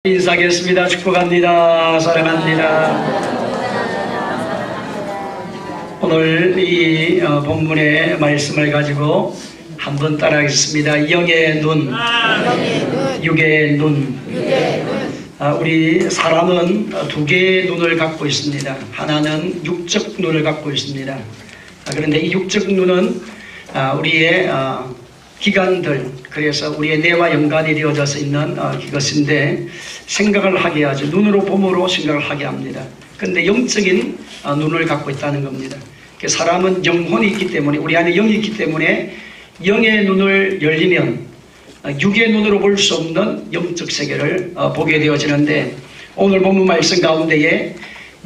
인사하겠습니다. 축복합니다. 사랑합니다. 오늘 이 본문의 말씀을 가지고 한번 따라하겠습니다. 영의 눈, 육의 눈. 우리 사람은 두 개의 눈을 갖고 있습니다. 하나는 육적 눈을 갖고 있습니다. 그런데 이 육적 눈은 우리의 기관들, 그래서 우리의 뇌와 연관이 되어져서 있는 것인데 생각을 하게 하죠. 눈으로 봄으로 생각을 하게 합니다. 그런데 영적인 눈을 갖고 있다는 겁니다. 사람은 영혼이 있기 때문에, 우리 안에 영이 있기 때문에 영의 눈을 열리면 육의 눈으로 볼 수 없는 영적 세계를 보게 되어지는데, 오늘 본문 말씀 가운데에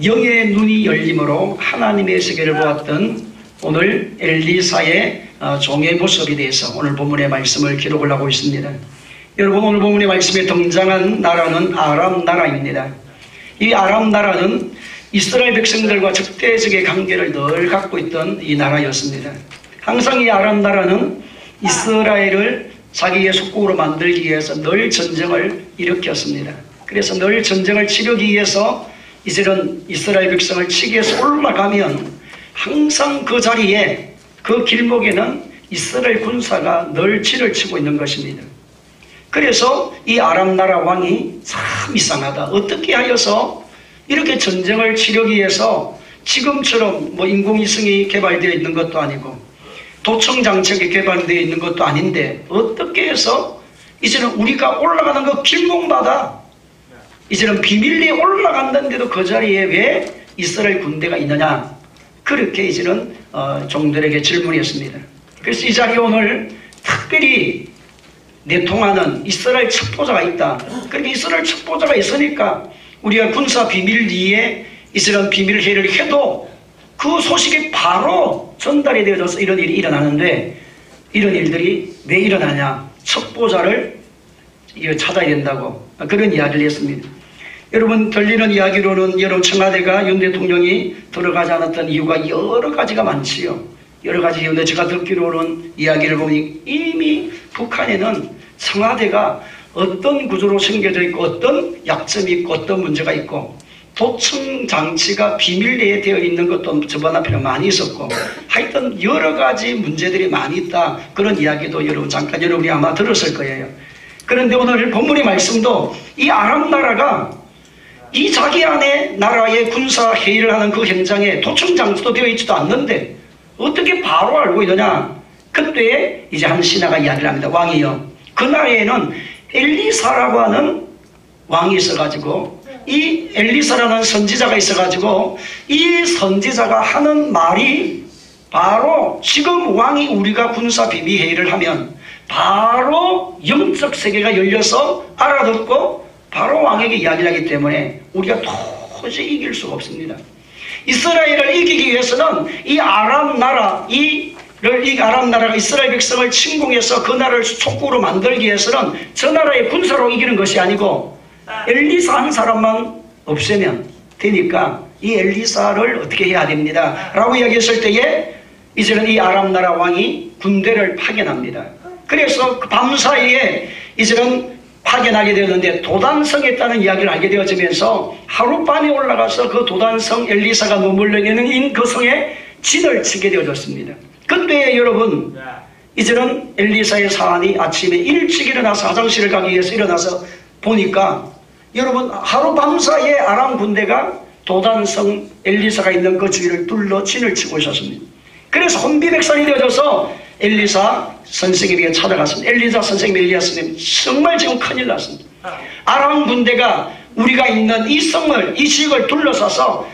영의 눈이 열림으로 하나님의 세계를 보았던 오늘 엘리사의 종의 모습에 대해서 오늘 본문의 말씀을 기록을 하고 있습니다. 여러분, 오늘 본문의 말씀에 등장한 나라는 아람 나라입니다. 이 아람 나라는 이스라엘 백성들과 적대적인 관계를 늘 갖고 있던 이 나라였습니다. 항상 이 아람 나라는 이스라엘을 자기의 속국으로 만들기 위해서 늘 전쟁을 일으켰습니다. 그래서 늘 전쟁을 치르기 위해서 이스라엘 백성을 치기 위해서 올라가면 항상 그 자리에, 그 길목에는 이스라엘 군사가 늘 치를 치고 있는 것입니다. 그래서 이 아람 나라 왕이 참 이상하다. 어떻게 하여서 이렇게 전쟁을 치르기 위해서 지금처럼 인공위성이 개발되어 있는 것도 아니고 도청장치가 개발되어 있는 것도 아닌데 어떻게 해서 이제는 우리가 올라가는 그 길목마다 이제는 비밀리에 올라간다는데도 그 자리에 왜 이스라엘 군대가 있느냐, 그렇게 이제는 종들에게 질문했습니다. 그래서 이 자리에 오늘 특별히 내통하는 이스라엘 첩보자가 있다. 그러니까 이스라엘 첩보자가 있으니까 우리가 군사 비밀리에 이스라엘 비밀회의를 해도 그 소식이 바로 전달이 되어져서 이런 일이 일어나는데, 이런 일들이 왜 일어나냐, 첩보자를 찾아야 된다고 그런 이야기를 했습니다. 여러분, 들리는 이야기로는 여러분 청와대가 윤 대통령이 들어가지 않았던 이유가 여러 가지가 많지요. 여러 가지 이유인데 제가 듣기로는 이야기를 보니 이미 북한에는 청와대가 어떤 구조로 생겨져 있고 어떤 약점이 있고 어떤 문제가 있고 도청 장치가 비밀리에 되어 있는 것도 저번 앞에는 많이 있었고 하여튼 여러 가지 문제들이 많이 있다, 그런 이야기도 여러분 잠깐 여러분이 아마 들었을 거예요. 그런데 오늘 본문의 말씀도 이 아람 나라가 이 자기 안에 나라의 군사 회의를 하는 그 현장에 도청 장치도 되어 있지도 않는데 어떻게 바로 알고 있느냐. 그때 이제 한 신하가 이야기를 합니다. 왕이요, 그 나라에는 엘리사라고 하는 왕이 있어가지고, 이 엘리사라는 선지자가 있어가지고 이 선지자가 하는 말이 바로 지금 왕이 우리가 군사 비밀 회의를 하면 바로 영적 세계가 열려서 알아듣고 바로 왕에게 이야기를 하기 때문에 우리가 도저히 이길 수가 없습니다. 이스라엘을 이기기 위해서는 이 아람 나라, 이 아람 나라가 이스라엘 백성을 침공해서 그 나라를 속국으로 만들기 위해서는 저 나라의 군사로 이기는 것이 아니고 엘리사 한 사람만 없애면 되니까 이 엘리사를 어떻게 해야 됩니다 라고 이야기했을 때에 이제는 이 아람 나라 왕이 군대를 파견합니다. 그래서 그 밤사이에 이제는 파견하게 되었는데 도단성에 있다는 이야기를 알게 되어지면서 하룻밤에 올라가서 그 도단성, 엘리사가 머물러 있는 그 성에 진을 치게 되어졌습니다. 그때 여러분, 이제는 엘리사의 사환이 아침에 일찍 일어나서 화장실을 가기 위해서 일어나서 보니까 여러분, 하룻밤 사이에 아람 군대가 도단성 엘리사가 있는 그 주위를 둘러 진을 치고 있었습니다. 그래서 혼비백산이 되어져서 엘리사 선생님에게 찾아갔습니다. 엘리사 선생님, 엘리야 선생님, 정말 지금 큰일 났습니다. 아람 군대가 우리가 있는 이 성을, 이 지역을 둘러싸서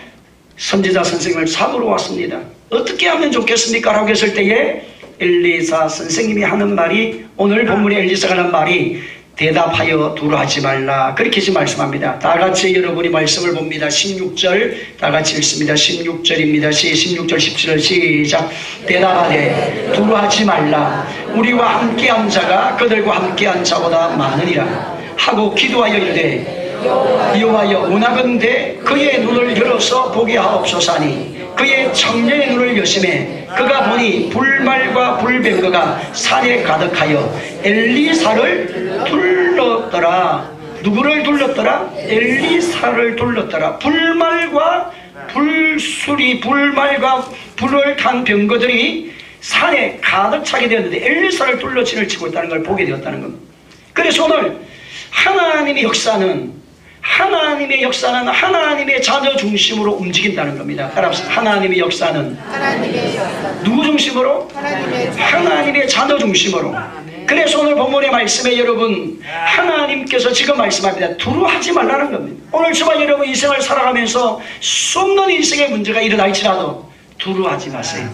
선지자 선생님을 잡으러 왔습니다. 어떻게 하면 좋겠습니까? 라고 했을 때에 엘리사 선생님이 하는 말이, 오늘 본문에 엘리사가 하는 말이 대답하여 두려워하지 말라, 그렇게 지금 말씀합니다. 다 같이 여러분이 말씀을 봅니다. 16절 다 같이 읽습니다. 16절입니다. 16절 17절 시작. 대답하되 두려워하지 말라, 우리와 함께한 자가 그들과 함께한 자보다 많으니라 하고 기도하여 이르되 여호와여 원하건대 그의 눈을 열어서 보게 하옵소서니 그의 청년의 눈을 여심해 그가 보니 불말과 불병거가 산에 가득하여 엘리사를 둘렀더라. 누구를 둘렀더라? 엘리사를 둘렀더라. 불말과 불을 탄 병거들이 산에 가득 차게 되었는데 엘리사를 둘러 진을 치고 있다는 걸 보게 되었다는 겁니다. 그래서 오늘 하나님의 역사는 하나님의 자녀 중심으로 움직인다는 겁니다. 따라합시다. 하나님의 역사는 누구 중심으로? 하나님의 자녀 중심으로. 그래서 오늘 본문의 말씀에 여러분, 하나님께서 지금 말씀합니다. 두려워하지 말라는 겁니다. 오늘 저와 여러분 인생을 살아가면서 수없는 인생의 문제가 일어날지라도 두려워하지 마세요.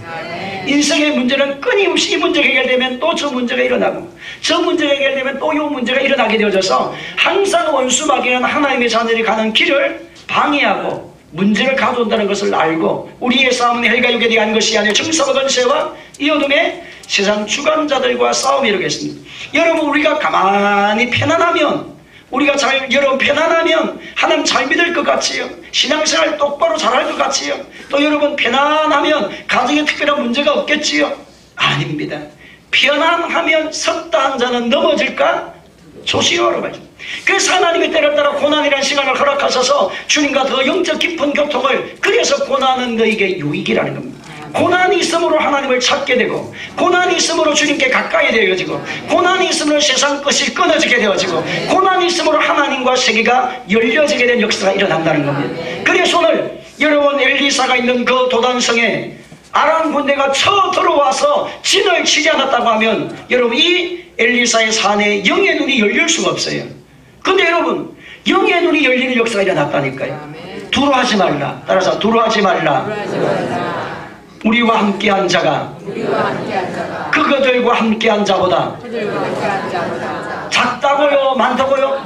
인생의 문제는 끊임없이 이 문제가 해결되면 또 저 문제가 일어나고, 저 문제가 해결되면 또 이 문제가 일어나게 되어져서 항상 원수 마귀는 하나님의 자녀들이 가는 길을 방해하고 문제를 가져온다는 것을 알고, 우리의 싸움은 헬과 육에 대한 것이 아니라 정사와 권세와 이 어둠의 세상 주관자들과 싸움이 이루겠습니다. 여러분, 우리가 가만히 편안하면, 여러분 편안하면 하나님 잘 믿을 것 같지요. 신앙생활 똑바로 잘할 것 같지요. 또 여러분 편안하면 가정에 특별한 문제가 없겠지요. 아닙니다. 편안하면 섰다 한 자는 넘어질까 조심하라고 말이죠. 그래서 하나님이 때를 따라 고난이라는 시간을 허락하셔서 주님과 더 영적 깊은 교통을, 그래서 고난은 너에게 유익이라는 겁니다. 고난이 있음으로 하나님을 찾게 되고, 고난이 있음으로 주님께 가까이 되어지고, 고난이 있음으로 세상 것이 끊어지게 되어지고, 고난이 있음으로 하나님과 세계가 열려지게 된 역사가 일어난다는 겁니다. 그래서 오늘 여러분 엘리사가 있는 그 도단성에 아람 군대가 쳐 들어와서 진을 치지 않았다고 하면 여러분 이 엘리사의 산에 영의 눈이 열릴 수가 없어요. 근데 여러분 영의 눈이 열리는 역사가 일어났다니까요. 두려워하지 말라. 따라서 두려워하지 말라. 우리와 함께한 자가 그거들과 함께한 자보다 작다고요? 많다고요?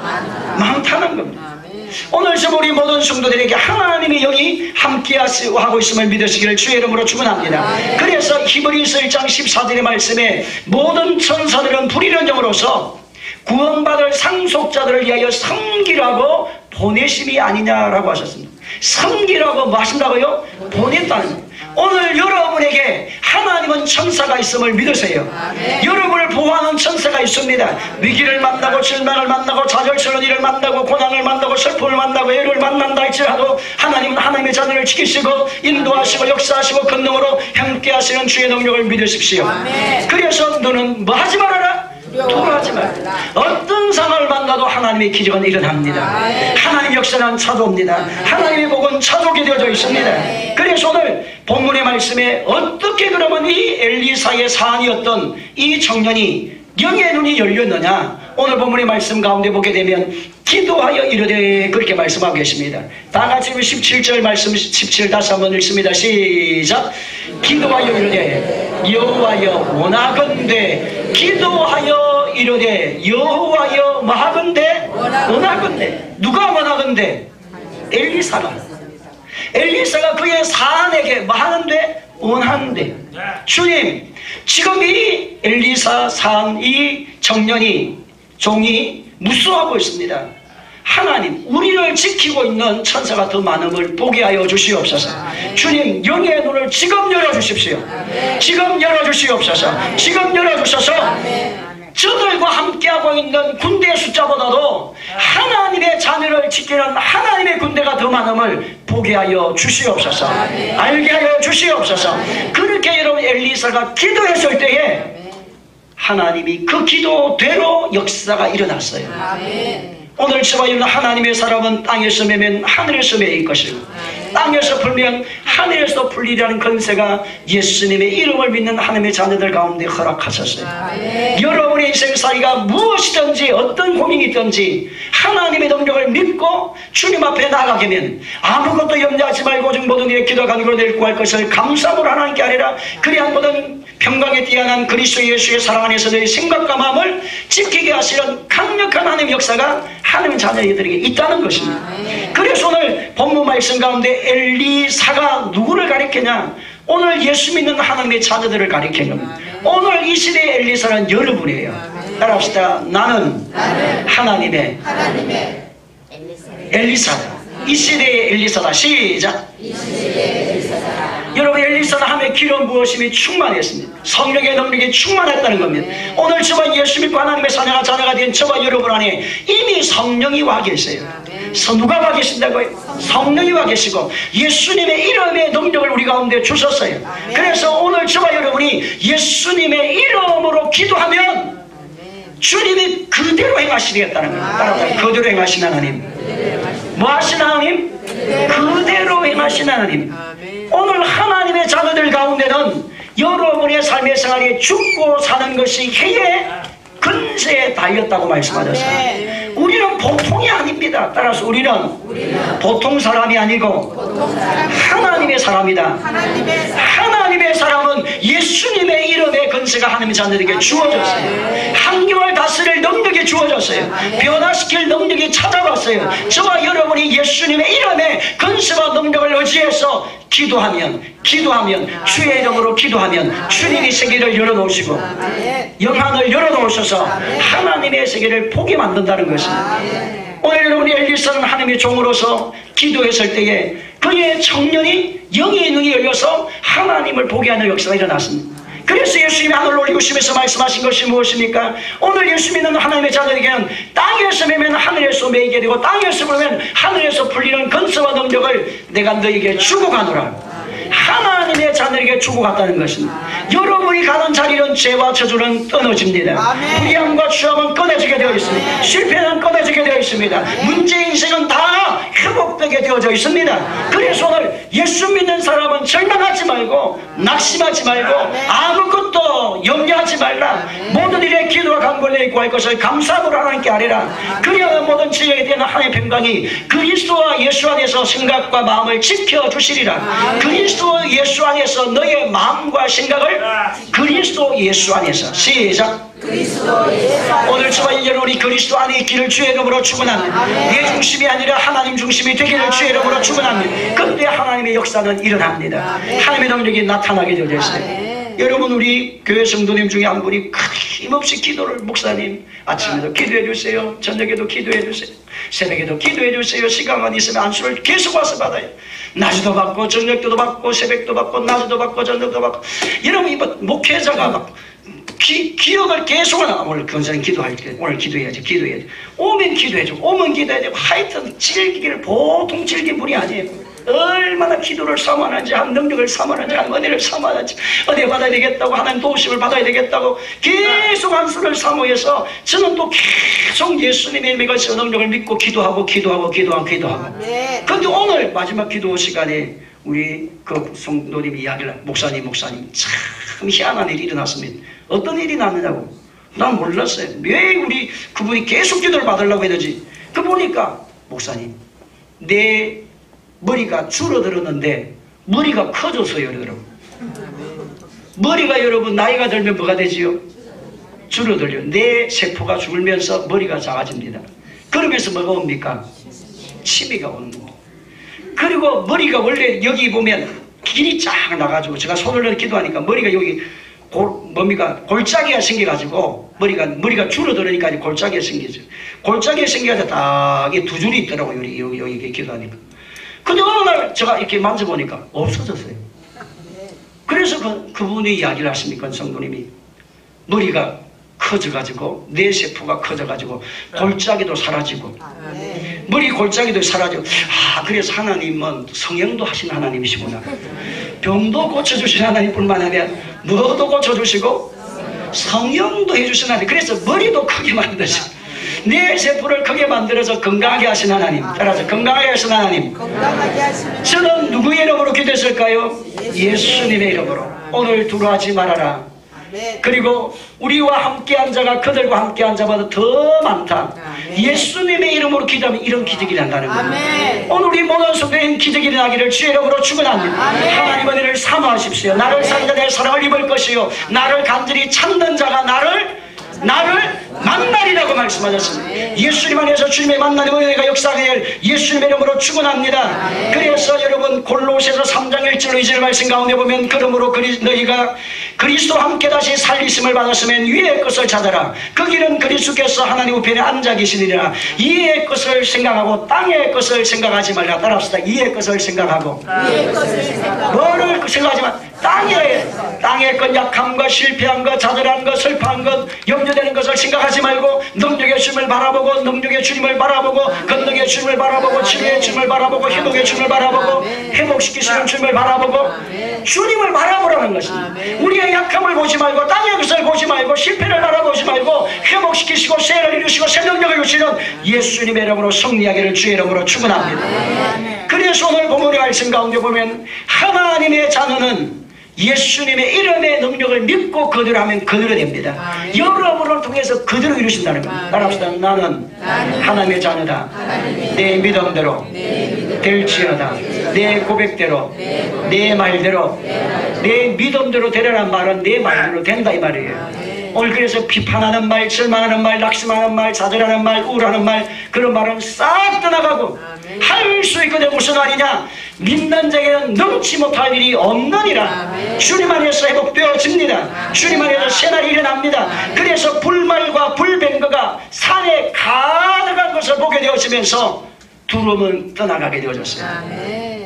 많다는 겁니다. 오늘 저 우리 모든 성도들에게 하나님의 영이 함께하고 있음을 믿으시기를 주의 이름으로 축원합니다. 그래서 히브리서 1장 14절의 말씀에 모든 천사들은 불의한 영으로서 구원받을 상속자들을 위하여 섬기라고 보내심이 아니냐라고 하셨습니다. 섬기라고 뭐 하신다고요? 보냈다는 겁니다. 오늘 여러분에게 하나님은 천사가 있음을 믿으세요. 여러분을 보호하는 천사가 있습니다. 위기를 만나고 절망을 만나고 좌절스러운 일을 만나고 고난을 만나고 슬픔을 만나고 애를 만난다 할지라도 하나님은 하나님의 자녀를 지키시고 인도하시고 역사하시고 권능으로 함께 하시는 주의 능력을 믿으십시오. 그래서 너는 뭐 하지 말아라? 두려워하지 말라. 어떤 상황을 만나도 하나님의 기적은 일어납니다. 하나님의 역사는 찾아옵니다. 하나님의 복은 찾아오게 되어져 있습니다. 그래서 오늘 본문의 말씀에 어떻게 그러면 이 엘리사의 사안이었던 이 청년이 영의 눈이 열렸느냐, 오늘 본문의 말씀 가운데 보게 되면 기도하여 이르되 그렇게 말씀하고 계십니다. 다 같이 17절 말씀 17 다시 한번 읽습니다. 시작. 기도하여 이르되 여호와여 원하건대, 기도하여 이르되 여호와여 원하건대. 누가 원하건대? 엘리사가 그의 사안에게 뭐 하는데? 원하는데. 주님, 지금 이 엘리사 사안, 이 청년이, 종이 무수하고 있습니다. 하나님, 우리를 지키고 있는 천사가 더 많음을 보게 하여 주시옵소서. 주님, 영의 눈을 지금 열어주십시오. 지금 열어주시옵소서. 지금 열어주셔서 저들과 함께하고 있는 군대의 숫자보다도 하나님의 자녀를 지키는 하나님의 군대가 더 많음을 보게 하여 주시옵소서. 알게 하여 주시옵소서. 그렇게 여러분 엘리사가 기도했을 때에 하나님이 그 기도대로 역사가 일어났어요. 오늘 저와 여러분 하나님의 사람은 땅에서 매면 하늘에서 매일 것이고 땅에서 풀면 하늘에서 풀리라는 권세가 예수님의 이름을 믿는 하나님의 자녀들 가운데 허락하셨어요. 여러분의 인생살이가 무엇이든지 어떤 고민이 있든지 하나님의 능력을 믿고 주님 앞에 나가게 되면 아무것도 염려하지 말고 오직 모든 일에 기도와 간구로 낼 구할 것을 감사함으로 하나님께 아뢰라. 그리한 모든 평강에 뛰어난 그리스도 예수의 사랑 안에서 너의 생각과 마음을 지키게 하시는 강력한 하나님의 역사가 하나님 자녀들에게 있다는 것입니다. 그래서 오늘 본문 말씀 가운데 엘리사가 누구를 가리키냐? 오늘 예수 믿는 하나님의 자녀들을 가리키는 겁니다. 오늘 이 시대의 엘리사는 여러분이에요. 따라합시다. 나는 하나님의 엘리사다. 이 시대의 엘리사다. 시작. 여러분 엘리사는 하나님의 기름 부으심이 충만했습니다. 성령의 능력이 충만했다는 겁니다. 오늘 저와 예수 믿고 하나님의 자녀가 된 저와 여러분 안에 이미 성령이 와 계세요. 누가 와 계신다고요? 성령이 와 계시고 예수님의 이름의 능력을 우리 가운데 주셨어요. 그래서 오늘 저와 여러분이 예수님의 이름으로 기도하면 주님이 그대로 행하시겠다는 거예요. 따라서 그대로 행하신 하나님. 뭐 하신 하나님? 그대로 행하신 하나님. 오늘 하나님의 자녀들 가운데는 여러분의 삶의 생활이 죽고 사는 것이 해의 근세에 달렸다고 말씀하셨어요. 우리는 보통이 아닙니다. 따라서 우리는 보통 사람이 아니고 하나님의 사람이다. 하나님의 사람은 예수님의 이름의 근세가 하나님의 자녀들에게 주어졌어요. 환경을 다스릴 능력이 주어졌어요. 변화시킬 능력이 찾아왔어요. 저와 여러분이 예수님의 이름의 근세와 능력을 의지해서 기도하면 주의 이름으로 기도하면 주님이 세계를 열어놓으시고 영안을 열어놓으셔서 하나님의 세계를 보게 만든다는 것입니다. 오늘 여러분이 엘리사는 하나님의 종으로서 기도했을 때에 그의 청년이 영의 눈이 열려서 하나님을 보게 하는 역사가 일어났습니다. 그래서 예수님이 하늘을 올리시면서 말씀하신 것이 무엇입니까? 오늘 예수 믿는 하나님의 자녀에게는 땅에서 매면 하늘에서 매이게 되고 땅에서 보면 하늘에서 풀리는 근세와 능력을 내가 너에게 주고 가노라. 하나님의 자녀에게 주고 갔다는 것입니다. 여러분이 가는 자리는 죄와 저주는 끊어집니다. 불의함과 추함은 끊어지게 되어 있습니다. 실패는 끊어지게 되어 있습니다. 문제 인생은 다 회복되게 되어져 있습니다. 그래서 오늘 예수 믿는 사람은 절망하지 말고 낙심하지 말고 아무것도 염려하지 말라. 모든 일에 기도와 간구를 구할 것을 감사함으로 하나님께 아뢰라. 그리하여 모든 지역에 대한 하나님의 평강이 그리스도와 예수 안에서 생각과 마음을 지켜주시리라. 그리스도 예수 안에서 너의 마음과 생각을 그리스도 예수 안에서 시작. 오늘 저와 여러분이 그리스도 안에 있기를 주의 이름으로 축원합니다. 내 중심이 아니라 하나님 중심이 되기를 주의 이름으로 축원합니다. 그때 하나님의 역사는 일어납니다. 하나님의 능력이 나타나게 되어 있어요. 여러분 우리 교회 성도님 중에 한 분이 힘없이 기도를 목사님 아침에도 기도해 주세요. 저녁에도 기도해 주세요. 새벽에도 기도해 주세요. 시간만 있으면 안수를 계속 와서 받아요. 낮에도 받고 저녁도 받고 새벽도 받고 낮에도 받고 저녁도 받고. 여러분 이번 목회자가 막 기억을 계속 하나. 오늘 권사님 기도할 때 오늘 기도해야지 기도해야지. 오면 기도해줘. 오면 기도해야지. 하여튼 즐기기를 보통 즐긴 분이 아니에요. 얼마나 기도를 사모하는지 한 능력을 사모하는지 한 은혜를 사모하는지 어디 받아야 되겠다고 하나님 도우심을 받아야 되겠다고 계속 안수를 사모해서 저는 또 계속 예수님의 이것의 능력을 믿고 기도하고 그런데 오늘 마지막 기도 시간에 우리 그 성도님 이야기를 목사님 참 희한한 일이 일어났습니다. 어떤 일이 났느냐고 난 몰랐어요. 왜 우리 그분이 계속 기도를 받으려고 했는지 그 보니까 목사님 내 머리가 줄어들었는데 머리가 커졌어요. 여러분 머리가 여러분 나이가 들면 뭐가 되지요? 줄어들요. 뇌 세포가 줄면서 머리가 작아집니다. 그러면서 뭐가 옵니까? 치매가 오는 겁니다. 그리고 머리가 원래 여기 보면 길이 쫙 나가지고 제가 손을 넣어 기도하니까 머리가 여기 골짜기가 생겨가지고 머리가 줄어들으니까 골짜기가 생기죠. 골짜기가 생겨서 딱 두 줄이 있더라고요. 여기 기도하니까. 근데 어느 날 제가 이렇게 만져보니까 없어졌어요. 그래서 그분이 이야기를 하십니까? 성도님이 머리가 커져가지고 뇌세포가 커져가지고 골짜기도 사라지고 머리 골짜기도 사라지고 그래서 하나님은 성형도 하신 하나님이시구나. 병도 고쳐주신 하나님뿐만 아니라 뭐도 고쳐주시고 성형도 해주신 하나님. 그래서 머리도 크게 만드시고 내 세포를 크게 만들어서 건강하게 하신 하나님. 따라서 건강하게 하신 하나님. 저는 누구의 이름으로 기도했을까요? 예수님의 이름으로. 오늘 두려워하지 말아라. 그리고 우리와 함께한 자가 그들과 함께한 자보다 더 많다. 예수님의 이름으로 기도하면 이런 기적이 난다는 거예요. 오늘 우리 모든 성도인 기적이 일어나기를 주의 이름으로 축원합니다. 하나님의 은혜를 사모하십시오. 나를 사는 자 내 사랑을 입을 것이요 나를 간절히 찾는 자가 나를 만날이라고 말씀하셨습니다. 예수님 안에서 주님의 만나는 은혜가 역사하게 될 예수님의 이름으로 축원합니다. 그래서 여러분 골로새서 3장 1절로 2절 말씀 가운데 보면 그러므로 너희가 그리스도와 함께 다시 살리심을 받았으면 위의 것을 찾아라. 그 길은 그리스도께서 하나님 우편에 앉아 계시니라. 이의 것을 생각하고 땅의 것을 생각하지 말라. 따라합시다. 이의 것을 생각하고 뭐를 생각하지 마. 땅의 것, 약함과 실패한 것, 좌절한 것, 슬퍼한 것, 염려되는 것을 생각하지 말고 능력의 주님을 바라보고 능력의 주님을 바라보고 권능의 주님을 바라보고 치료의 주님을 바라보고 회복의 주님을 바라보고 회복시키시는 주님을 바라보고 주님을 바라보라는 것입니다. 우리의 약함을 보지 말고 땅의 것을 보지 말고 실패를 바라보지 말고 회복시키시고 새를 이루시고 새 능력을 주시는 예수님의 이름으로 승리하기를 주의 이름으로 축원합니다. 그래서 오늘 본문의 말씀 가운데 보면 하나님의 자녀는 예수님의 이름의 능력을 믿고 그대로 하면 그대로 됩니다. 여러분을 통해서 그대로 이루신다는 겁니다. 따라합시다. 나는 하나님의 자녀다. 내 믿음대로 될지어다. 내 고백대로 내 말대로 내 믿음대로 되려는 말은 내 말대로 된다 이 말이에요. 오늘 그래서 비판하는 말, 절망하는 말, 낙심하는 말, 좌절하는 말, 우울하는 말, 그런 말은 싹 떠나가고 할 수 있거든. 무슨 말이냐? 믿는 자에게는 넘지 못할 일이 없느니라. 주님 안에서 회복되어집니다. 주님 안에서 새날이 일어납니다. 그래서 불말과 불병거가 산에 가득한 것을 보게 되어지면서 두려움은 떠나가게 되어졌어요.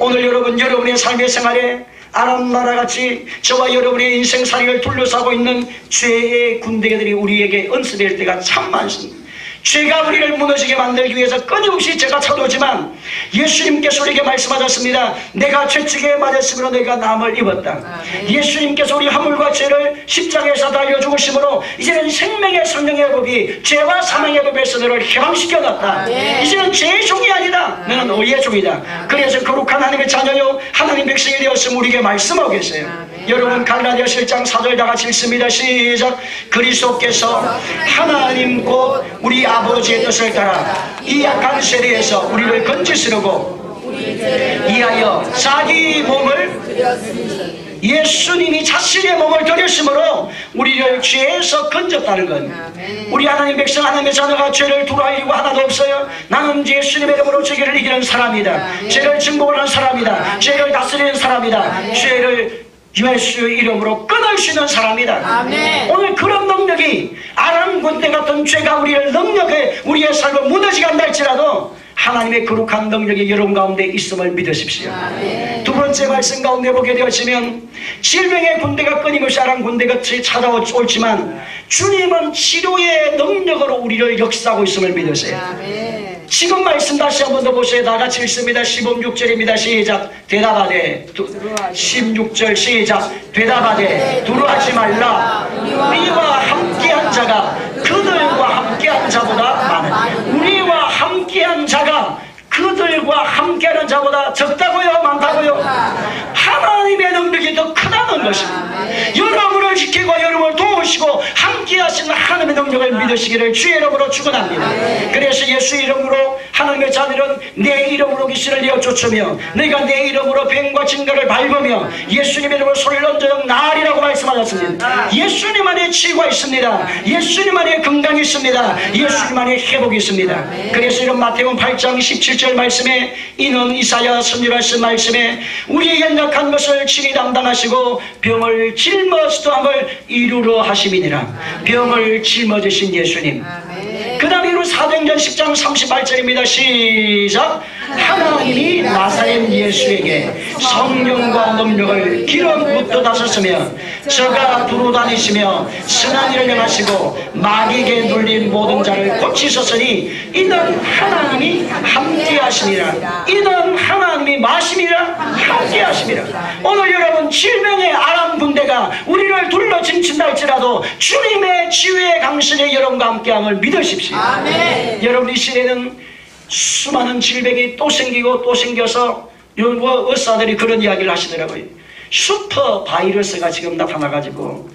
오늘 여러분의 삶의 생활에 아람 나라같이 저와 여러분의 인생살이를 둘러싸고 있는 죄의 군대들이 우리에게 은습될 때가 참 많습니다. 죄가 우리를 무너지게 만들기 위해서 끊임없이 죄가 찾아오지만 예수님께서 우리에게 말씀하셨습니다. 내가 죄책에 맞았으므로 너희가 남을 입었다. 예수님께서 우리 허물과 죄를 십자가에서 달려 죽으심으로 이제는 생명의 성령의 법이 죄와 사망의 법에서 너를 해방시켜놨다. 이제는 죄의 종이 아니다. 너는 의의 종이다. 그래서 거룩한 하나님의 자녀요 하나님 백성이 되었으면 우리에게 말씀하고 계세요. 여러분 갈라디아서 1장 4절 다 같이 읽습니다. 시작. 그리스도께서 하나님 곧 우리 아버지의 뜻을 따라 이 약한 세대에서 우리를 건지시려고 이하여 자기 몸을 예수님이 자신의 몸을 들였으므로 우리를 죄에서 건졌다는 것. 우리 하나님 백성 하나님의 자녀가 죄를 두려워하고 하나도 없어요. 나는 예수님의 이름으로 죄를 이기는 사람이다. 죄를 증복하는 사람이다. 죄를 다스리는 사람이다. 죄를 예수 이름으로 끊을 수 있는 사람이다. 아멘. 오늘 그런 능력이 아람 군대 같은 죄가 우리의 삶을 무너지게 한다 할지라도 하나님의 거룩한 능력이 여러분 가운데 있음을 믿으십시오. 아멘. 두 번째 말씀 가운데 보게 되었으면 질병의 군대가 끊임없이 아람 군대같이 찾아올지만 주님은 치료의 능력으로 우리를 역사하고 있음을 믿으세요. 아멘. 지금 말씀 다시 한 번 더 보세요. 다 같이 읽습니다. 16절입니다. 시작. 대답하되 16절 시작. 대답하되 두려워하지 말라. 우리와 함께한 자가 그들과 함께한 자보다 많으니 우리와 함께한 자가 그들과 함께하는 자보다 적다고요? 많다고요? 하나님의 능력이 더 크다는 것입니다. 여러분을 지키고 여러분을 도우시고 함께하시는 하나님의 능력을 믿으시기를 주의 이름으로 축원합니다. 그래서 예수 이름으로 하나님의 자들은 내 이름으로 귀신을 내어 쫓으며 내가 내 이름으로 뱀과 징가를 밟으며 예수님 이름으로 소리를 얹어 나으리라고 말씀하셨습니다. 예수님 안에 치유가 있습니다. 예수님 안에 건강이 있습니다. 예수님 안에 회복이 있습니다. 그래서 이런 마태복음 8장 17절 말씀에 이는 이사야 선지자가 쓴 말씀에 우리의 연약한 것을 친히 담당하시고 병을 짊어지도함을 이루러 하심이니라. 병을 짊어지신 예수님. 그 다음에 이루 사도행전 10장 38절입니다. 시작. 하나님이 나사렛 예수에게 성령과 능력을 기름 붓듯 하셨으며 저가 두루 다니시며 선한 일을 행하시고 마귀에게 눌린 모든 자를 고치셨으니 이는 하나님이 함께 하심이라. 이는 하나님이 마심이라 함께 하심이라. 오늘 여러분 질병의 아람 군대가 우리를 둘러 진친다 할지라도 주님의 치유의 강신에 여러분과 함께함을 믿으십시오. 아멘. 여러분 이 시대는 수많은 질병이 또 생기고 또 생겨서 의사들이 그런 이야기를 하시더라고요. 슈퍼 바이러스가 지금 나타나가지고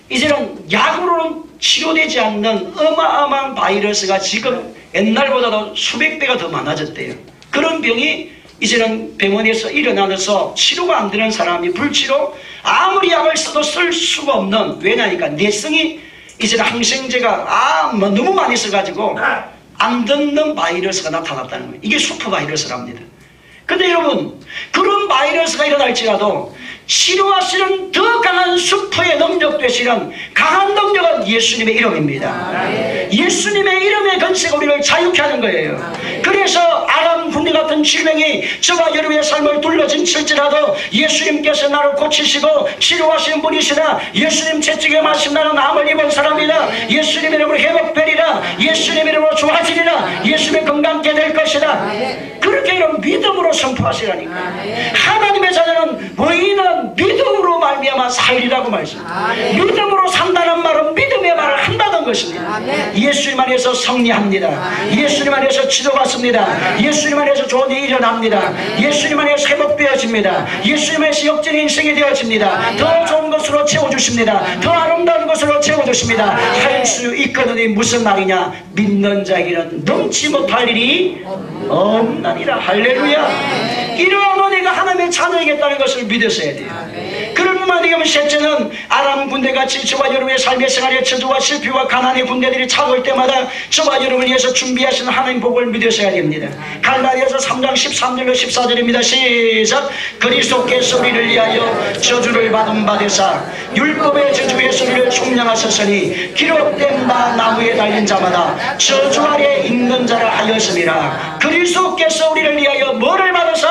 이제는 약으로는 치료되지 않는 어마어마한 바이러스가 지금 옛날보다도 수백 배가 더 많아졌대요. 그런 병이 이제는 병원에서 일어나서 치료가 안 되는 사람이 불치로 아무리 약을 써도 쓸 수가 없는, 왜냐니까 내성이 이제는 항생제가 뭐 너무 많이 써가지고 안 듣는 바이러스가 나타났다는 거예요. 이게 슈퍼 바이러스랍니다. 근데 여러분, 그런 바이러스가 일어날지라도 치료하시는 더 강한 슈퍼의 능력 되시는 강한 능력은 예수님의 이름입니다. 예수님의 이름의 권세가 우리를 자유케 하는 거예요. 그래서 아람 군대 같은 질병이 저와 여러분의 삶을 둘러진칠지라도 예수님께서 나를 고치시고 치료하시는 분이시라. 예수님 채찍에 맞으신 나는 암을 입은 사람이다. 예수님 이름으로 회복되리라. 예수님 이름으로 좋아지리라. 예수님의 건강케 될 것이다. 그렇게 이런 믿음으로 선포하시라니까. 하나님의 자녀는 의인은 믿음으로 말미암아 살리라고 말씀합니다. 믿음으로 산다는 말은 믿음의 말을 한다는 것입니다. 예수님 안에서 승리합니다. 예수님 안에서 치료받습니다. 예수님 안에서 좋은 일이 일어납니다. 예수님 안에서 회복되어집니다. 예수님 안에서 역전의 인생이 되어집니다. 더 좋은 것으로 채워주십니다. 더 아름다운 것으로 채워주십니다. 할 수 있거든이 무슨 말이냐? 믿는 자에게는 넘지 못할 일이 없나니라. 할렐루야. 이러한 은혜가 하나님의 자녀이겠다는 것을 믿으셔야 돼요. 그럴 뿐만 아니라 셋째는 아람 군대같이 저와 여러분의 삶의 생활에 저주와 실패와 가난의 군대들이 찾아올 때마다 저와 여러분을 위해서 준비하시는 하나님 복을 믿으셔야 됩니다. 갈라디아서 3장 13절로 14절입니다. 시작. 그리스도께서 우리를 위하여 저주를 받은 바 되사 율법의 저주의 소리를 총량하셨으니 기록된 바 나무에 달린 자마다 저주 아래 있는 자를 하였음이라. 그리스도께서 우리를 위하여 뭐를 받아서?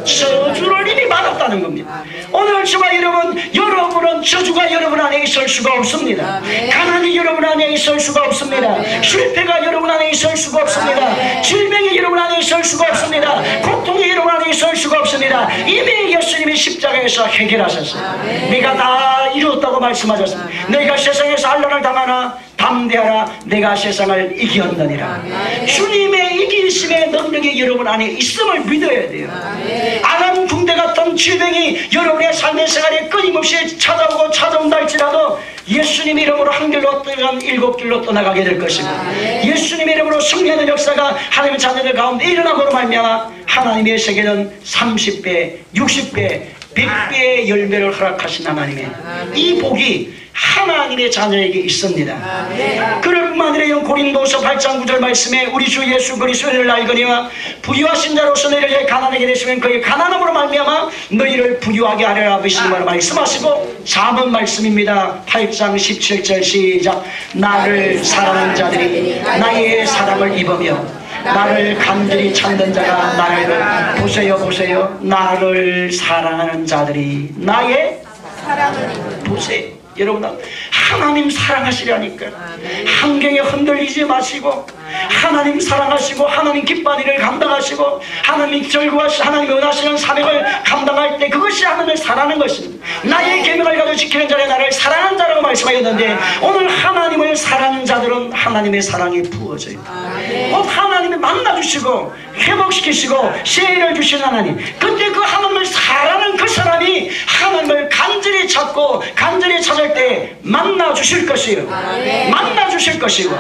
저주를 이미 받았다는 겁니다. 오늘 저와 여러분은 저주가 여러분 안에 있을 수가 없습니다. 가난이 여러분 안에 있을 수가 없습니다. 실패가 여러분 안에 있을 수가 없습니다. 질병이 여러분 안에 있을 수가 없습니다. 고통이 여러분 안에 있을 수가 없습니다. 이미 예수님이 십자가에서 해결하셨어요. 내가 다 이루었다고 말씀하셨습니다. 내가 세상에서 한란을 당하나 담대하라. 내가 세상을 이겼느니라. 주님의 이기심의 능력이 여러분 안에 있음을 믿어야 돼요. 아람 군대 같은 질병이 여러분의 삶의 생활에 끊임없이 찾아온다 할지라도 예수님 이름으로 한 길로 떠나간 7길로 떠나가게 될 것이고 예수님 이름으로 승리하는 역사가 하나님의 자녀들 가운데 일어나므로 말미암아 하나님의 세계는 30배, 60배, 100배의 열매를 허락하신 하나님의 이 복이 하나님의 자녀에게 있습니다. 그럴 뿐만 아니라 고린도서 8장 9절 말씀에 우리 주 예수 그리스도를 알거니와 부유하신 자로서 너희를 가난하게 되시면 그의 가난함으로 말미암아 너희를 부유하게 하리라 하시는 말씀하시고 4번 말씀입니다. 8장 17절 시작. 나를 사랑하는 자들이 나의 사랑을 입으며 나를 간절히 찾는 자가 나를 보세요. 나를 사랑하는 자들이 나의 사랑을 보세요. 여러분 하나님 사랑하시라니까. 환경에 흔들리지 마시고 하나님 사랑하시고 하나님 기뻐하는 일을 감당하시고 하나님 즐거워하시고 하나님 원하시는 사명을 감당할 때 그것이 하나님을 사랑하는 것입니다. 나의 계명을 가지고 지키는 자는 나를 사랑하는 자라고 말씀하셨는데 오늘 하나님을 사랑하는 자들은 하나님의 사랑이 부어져요. 곧 하나님이 만나주시고 회복시키시고 세일을 주시는 하나님. 근데 그 하나님을 사랑하는 그 사람이 하나님을 간절히 찾고 간절히 찾을 때 만나주실 것이요. 만나주실 것이고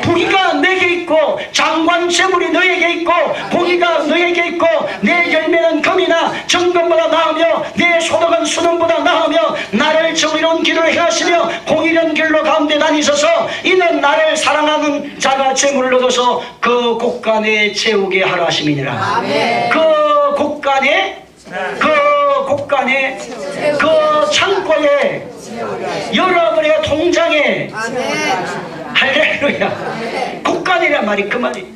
부귀가 내게 있고 장관 재물이 너에게 있고 고기가 너에게 있고 내 열매는 금이나 정금보다 나으며 내 소득은 수능보다 나으며 나를 정의로운 길을 행하시며 공의로운 길로 가운데 다니셔서 이는 나를 사랑하는 자가 재물을 얻어서 그 곳간에 채우게 하라 하심이니라. 그 곳간에 그 창고에 여러분의 통장에 할렐루야. 곳간이란 말이 그 말이.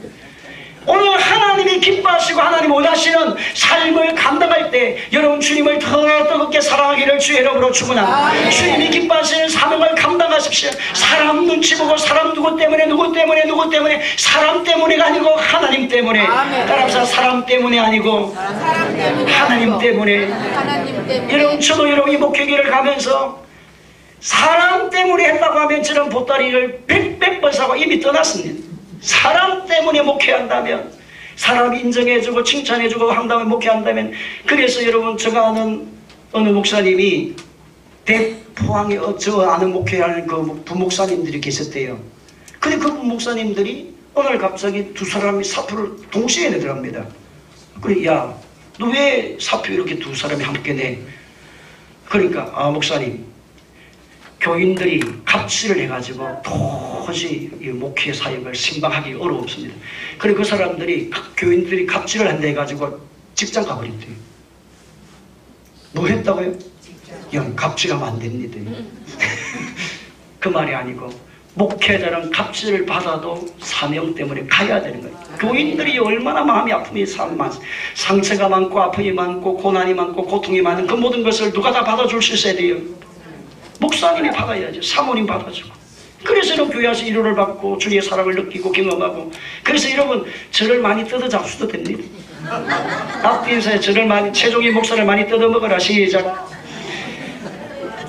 오늘 하나님이 기뻐하시고 하나님 원하시는 삶을 감당할 때 여러분 주님을 더 뜨겁게 사랑하기를 주의 이름으로 축원합니다. 주님이 기뻐하시는 사명을 감당하십시오. 사람 눈치 보고 사람 누구 때문에 사람 때문에가 아니고 하나님 때문에. 따라서 사람 때문에 아니고 하나님 때문에. 여러분 저도 여러분이 목회기를 가면서 사람 때문에 했다고 하면 저는 보따리를 100번 사고 이미 떠났습니다. 사람 때문에 목회한다면 사람이 인정해주고 칭찬해주고 한다면 목회한다면. 그래서 여러분 제가 아는 어느 목사님이 대포항에 저 아는 목회하는 그 부목사님들이 계셨대요. 근데 그 부목사님들이 오늘 갑자기 두 사람이 사표를 동시에 내더랍니다. 그래 야 너 왜 사표 이렇게 두 사람이 함께 내? 그러니까 목사님 교인들이 갑질을 해가지고 도저히 이 목회 사역을 신방하기 어렵습니다. 그리고 그 사람들이 교인들이 갑질을 한다 해가지고 직장 가버린대요. 뭐 했다고요? 갑질하면 안 됩니다. 그 말이 아니고 목회자는 갑질을 받아도 사명 때문에 가야 되는 거예요. 교인들이 얼마나 마음이 아픔이 상처가 많고 아픔이 많고 고난이 많고 고통이 많은 그 모든 것을 누가 다 받아줄 수 있어야 돼요? 목사님이 받아야죠. 사모님 받아주고. 그래서 이런 교회 와서 위로를 받고 주님의 사랑을 느끼고 경험하고. 그래서 여러분 저를 많이 뜯어잡수도 됩니다. 앞뒤 인사에 저를 많이, 최종희 목사를 많이 뜯어먹어라. 시작.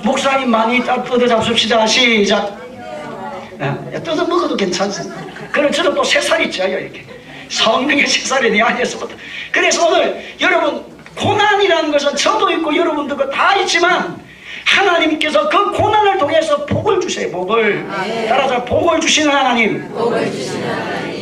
목사님 많이 뜯어잡수시다. 시작. 뜯어먹어도 괜찮습니다. 그럼 저는 또 새살이 쪄요. 이렇게 성령의 새살이 내 안에서부터. 그래서 오늘 여러분 고난이라는 것은 저도 있고 여러분도 다 있지만 하나님께서 그 고난을 통해서 복을 주세요. 복을. 따라서 복을 주시는 하나님.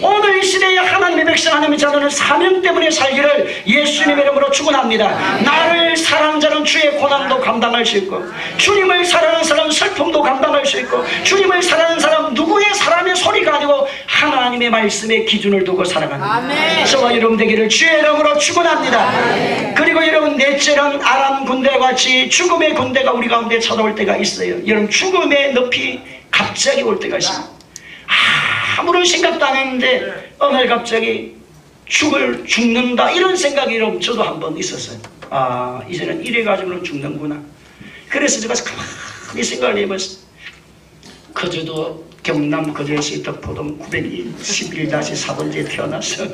오늘 이 시대에 하나님의 백성 하나님의 자녀는 사명 때문에 살기를 예수님의 이름으로 축원합니다. 나를 사랑하는 자는 주의 고난도 감당할 수 있고, 주님을 사랑하는 사람은 슬픔도 감당할 수 있고, 주님을 사랑하는 사람은 누구의 사람의 소리가 아니고 하나님의 말씀의 기준을 두고 살아갑니다. 저와 여러분 되기를 주의 이름으로 축원합니다. 그리고 여러분 넷째는 아람 군대와 같이 죽음의 군대가 우리 가운데 찾아올 때가 있어요. 여러분 죽음의 늪이 갑자기 올 때가 있습니다. 아무런 생각도 안 했는데 어느 날 갑자기 죽는다 이런 생각이 여러분 저도 한번 있었어요. 이제는 이래가지고는 죽는구나. 그래서 제가 가만히 생각을 해봤어요. 거제도 경남 거제시 덕포동 921-4번지에 태어나서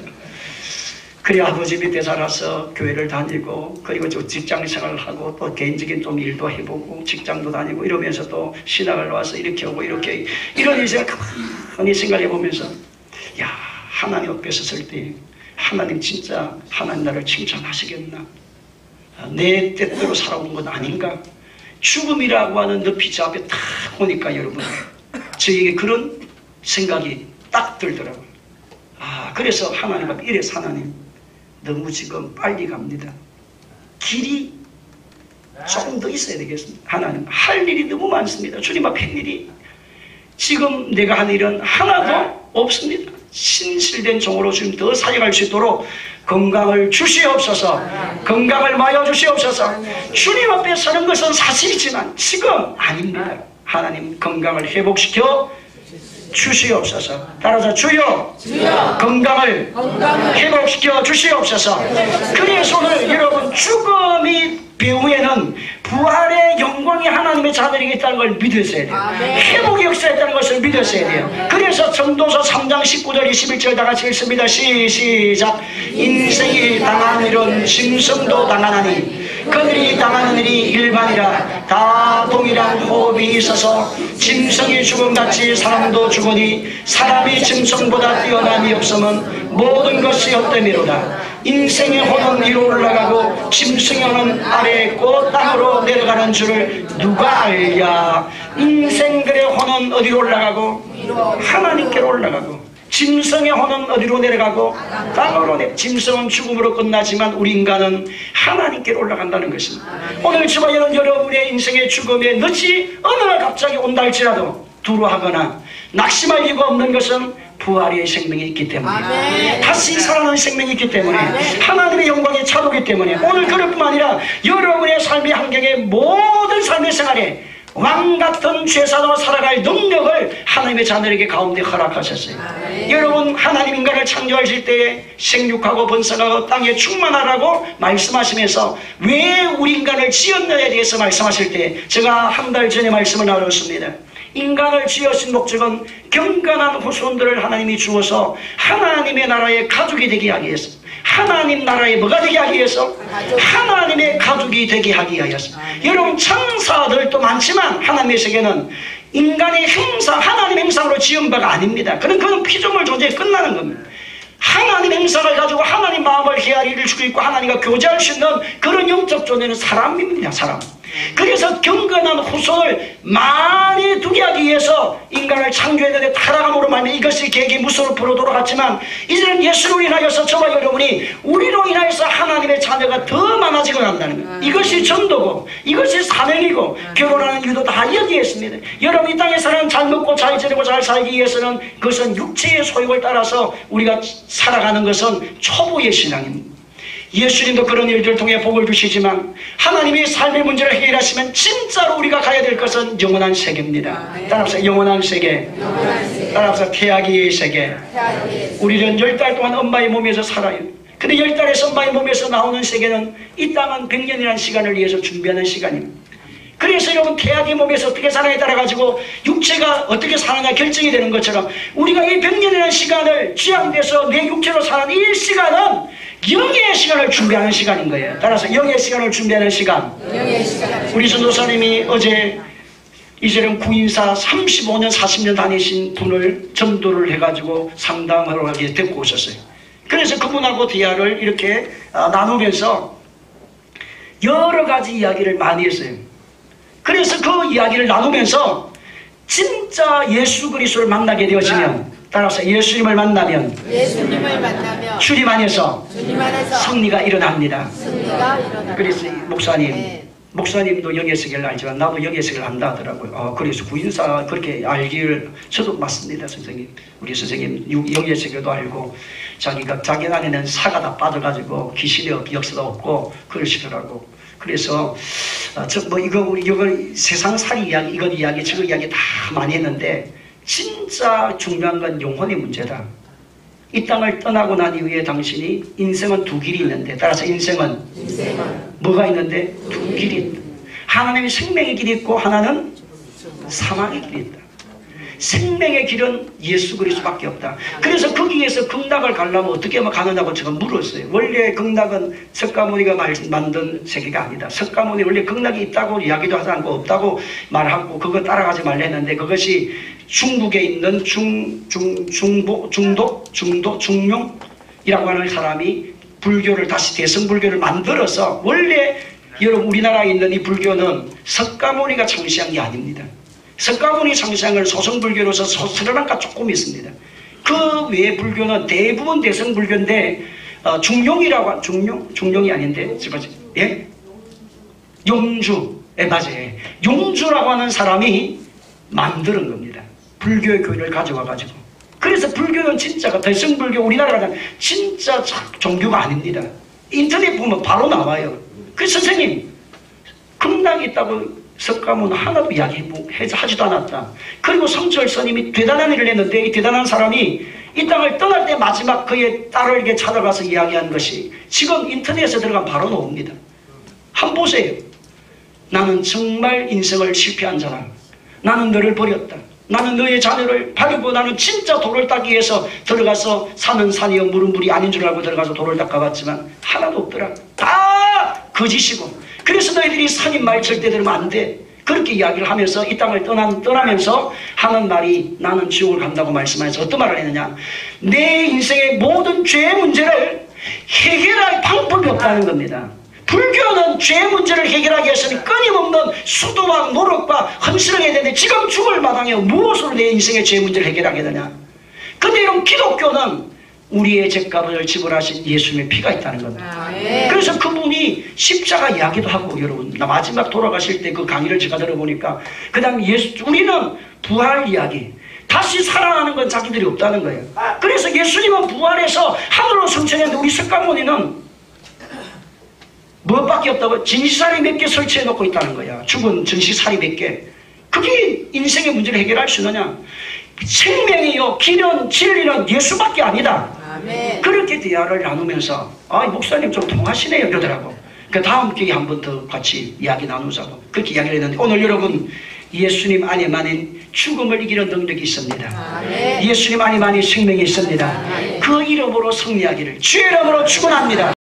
그래 아버지 밑에 자라서 교회를 다니고 그리고 또 직장 생활을 하고 또 개인적인 좀 일도 해보고 직장도 다니고 이러면서 또 신학을 와서 이렇게 오고 이렇게 이런 인생을 가만히 생각해보면서 야 하나님 앞에 섰을 때 하나님 진짜 하나님 나를 칭찬하시겠나? 내 뜻대로 살아온 건 아닌가? 죽음이라고 하는 늪이 저 앞에 딱 오니까 여러분 저에게 그런 생각이 딱 들더라고요. 그래서 하나님 앞에 이래서 하나님 너무 지금 빨리 갑니다. 길이 조금 더 있어야 되겠습니다. 하나님 할 일이 너무 많습니다. 주님 앞에 일이 지금 내가 한 일은 하나도 없습니다. 신실된 종으로 주님 더 사역할 수 있도록 건강을 주시옵소서. 건강을 마여 주시옵소서. 주님 앞에 서는 것은 사실이지만 지금 아닙니다. 하나님 건강을 회복시켜 주시옵소서. 따라서 주여, 건강을 회복시켜 주시옵소서. 그래서 오늘 여러분 죽음이 배후에는 부활의 영광이 하나님의 자녀에게 있다는 걸 믿으셔야 돼요. 회복의 역사에 있다는 것을 믿으셔야 돼요. 그래서 전도서 3장 19절 21절 다 같이 읽습니다. 시작. 인생이 당한 일은 짐승도 당하나니 그들이 당하는 일이 일반이라 다 동일한 호흡이 있어서 짐승이 죽음같이 사람도 죽으니 사람이 짐승보다 뛰어남이 없으면 모든 것이 헛됨이로다. 인생의 혼은 위로 올라가고 짐승의 혼은 아래에 있고 땅으로 내려가는 줄을 누가 알랴. 인생들의 혼은 어디로 올라가고 하나님께로 올라가고 짐승의 혼은 어디로 내려가고 땅으로 짐승은 죽음으로 끝나지만 우리 인간은 하나님께로 올라간다는 것입니다. 오늘 저와 여러분의 인생의 죽음에 늦이 어느 날 갑자기 온다 할지라도 두려워하거나 낙심할 이유가 없는 것은 부활의 생명이 있기 때문에 다시 살아나는 생명이 있기 때문에 하나님의 영광이 차오기 때문에 오늘 그럴 뿐만 아니라 여러분의 삶의 환경에 모든 삶의 생활에 왕같은 죄사로 살아갈 능력을 하나님의 자녀에게 가운데 허락하셨어요. 여러분 하나님 인간을 창조하실 때에 생육하고 번성하고 땅에 충만하라고 말씀하시면서 왜 우리 인간을 지었느냐에 대해서 말씀하실 때 제가 한 달 전에 말씀을 나눴습니다. 인간을 지으신 목적은 경건한 후손들을 하나님이 주어서 하나님의 나라의 가족이 되게 하기 위해서 하나님 나라에 뭐가 되게 하기 위해서 하나님의 가족이 되게 하기 위해서 여러분 천사들도 많지만 하나님의 세계는 인간의 형상 하나님 형상으로 지은 바가 아닙니다. 그건 피조물 존재에 끝나는 겁니다. 하나님 형상을 가지고 하나님 마음을 헤아리를 주고 있고 하나님과 교제할 수 있는 그런 영적 존재는 사람입니다. 사람. 그래서 경건한 후손을 많이 두게 하기 위해서 인간을 창조했는데 타락함으로 말미암아 이것이 계획이 무서울 부로 돌아갔지만 이제는 예수로 인하여서 저와 여러분이 우리로 인하여서 하나님의 자녀가 더 많아지고 간다는 거예요. 이것이 전도고 이것이 사명이고 결혼하는 이유도 다 여기에 있습니다. 여러분 이 땅에 사는 잘 먹고 잘 지내고 잘 살기 위해서는 그것은 육체의 소욕을 따라서 우리가 살아가는 것은 초보의 신앙입니다. 예수님도 그런 일들을 통해 복을 주시지만 하나님이 삶의 문제를 해결하시면 진짜로 우리가 가야 될 것은 영원한 세계입니다. 따라서 영원한 세계, 따라서 태아기의 세계. 우리는 10달 동안 엄마의 몸에서 살아요. 근데 10달에서 엄마의 몸에서 나오는 세계는 이 땅은 100년이라는 시간을 위해서 준비하는 시간입니다. 그래서 여러분 태아기 몸에서 어떻게 사느냐에 따라 가지고 육체가 어떻게 사느냐 결정이 되는 것처럼 우리가 이 100년이라는 시간을 쥐양돼서 내 육체로 사는 이 시간은 영의 시간을 준비하는 시간인 거예요. 따라서 영의 시간을 준비하는 시간. 우리 전도사님이 어제 이제는 구인사 35년 40년 다니신 분을 전도를 해가지고 상담하러 가게 데리고 오셨어요. 그래서 그분하고 대화를 이렇게 나누면서 여러 가지 이야기를 많이 했어요. 그래서 그 이야기를 나누면서 진짜 예수 그리스도를 만나게 되어지면 따라서 예수님을 만나면 주님 안에서 승리가 일어납니다. 그래서 목사님도 영의 세계를 알지만 나도 영의 세계를 안다 하더라고요. 그래서 구인사 그렇게 알기를 저도 맞습니다. 선생님, 우리 선생님 영의 세계도 알고 자기 안에는 사가 다 빠져가지고 귀신의 역사도 없고 그러시더라고. 그래서 이걸 세상살이 이야기, 이건 이야기, 저거 이야기 다 많이 했는데 진짜 중요한 건 영혼의 문제다. 이 땅을 떠나고 난 이후에 당신이 인생은 두 길이 있는데 따라서 인생은 뭐가 있는데 두 길이 있다. 하나님이 생명의 길이 있고 하나는 사망의 길이 있다. 생명의 길은 예수 그리스도밖에 없다. 그래서 거기에서 극락을 가려면 어떻게 가느냐고 제가 물었어요. 원래 극락은 석가모니가 만든 세계가 아니다. 석가모니 원래 극락이 있다고 이야기도 하지 않고 없다고 말하고 그거 따라가지 말라 했는데 그것이 중국에 있는 중용이라고 하는 사람이 불교를 다시 대승불교를 만들어서 원래 여러분 우리나라에 있는 이 불교는 석가모니가 창시한 게 아닙니다. 석가모니 창시한 걸 소승불교로서 스리랑카 조금 있습니다. 그 외의 불교는 대부분 대승불교인데 중용이라고 중용이 아닌데 예? 용주 맞아요. 용주라고 하는 사람이 만드는 겁니다. 불교의 교리를 가져와가지고. 그래서 불교는 진짜가 대승불교 우리나라가 진짜 종교가 아닙니다. 인터넷 보면 바로 나와요. 그 선생님 극락이 있다고 석가모니 하나도 이야기하지도 않았다. 그리고 성철 스님이 대단한 일을 했는데 이 대단한 사람이 이 땅을 떠날 때 마지막 그의 딸을 이렇게 찾아가서 이야기한 것이 지금 인터넷에 들어가면 바로 나옵니다. 한번 보세요. 나는 정말 인생을 실패한 자라. 나는 너를 버렸다. 나는 너의 자녀를 버리고 나는 진짜 돌을 닦기 위해서 들어가서 산은 산이요 물은 물이 아닌 줄 알고 들어가서 돌을 닦아봤지만 하나도 없더라. 다 거짓이고. 그래서 너희들이 산인 말 절대 들으면 안 돼. 그렇게 이야기를 하면서 이 땅을 떠나면서 하는 말이 나는 지옥을 간다고 말씀하면서 어떤 말을 했느냐. 내 인생의 모든 죄의 문제를 해결할 방법이 없다는 겁니다. 불교는 죄의 문제를 해결하기 위해서는 끊임없는 수도와 노력과 헌신을 해야 되는데 지금 죽을 마당에 무엇으로 내 인생의 죄의 문제를 해결하게 되냐. 근데 이런 기독교는 우리의 죄값을 지불하신 예수님의 피가 있다는 겁니다. 그래서 그분이 십자가 이야기도 하고 여러분 마지막 돌아가실 때 그 강의를 제가 들어보니까 그 다음에 우리는 부활 이야기 다시 살아나는 건 자기들이 없다는 거예요. 그래서 예수님은 부활해서 하늘로 승천했는데 우리 석가모니는 무엇밖에 없다고 진시사리 몇 개 설치해 놓고 있다는 거야. 죽은 진시사리 몇 개. 그게 인생의 문제를 해결할 수 있느냐. 생명이요 길은 진리는 예수밖에 아니다. 아멘. 그렇게 대화를 나누면서 목사님 좀 통하시네요 이러더라고. 그 다음 기회에 한 번 더 같이 이야기 나누자고 그렇게 이야기를 했는데 오늘 여러분 예수님 안에만은 죽음을 이기는 능력이 있습니다. 아멘. 예수님 안에만이 생명이 있습니다. 아멘. 그 이름으로 승리하기를 주의 이름으로 축원합니다.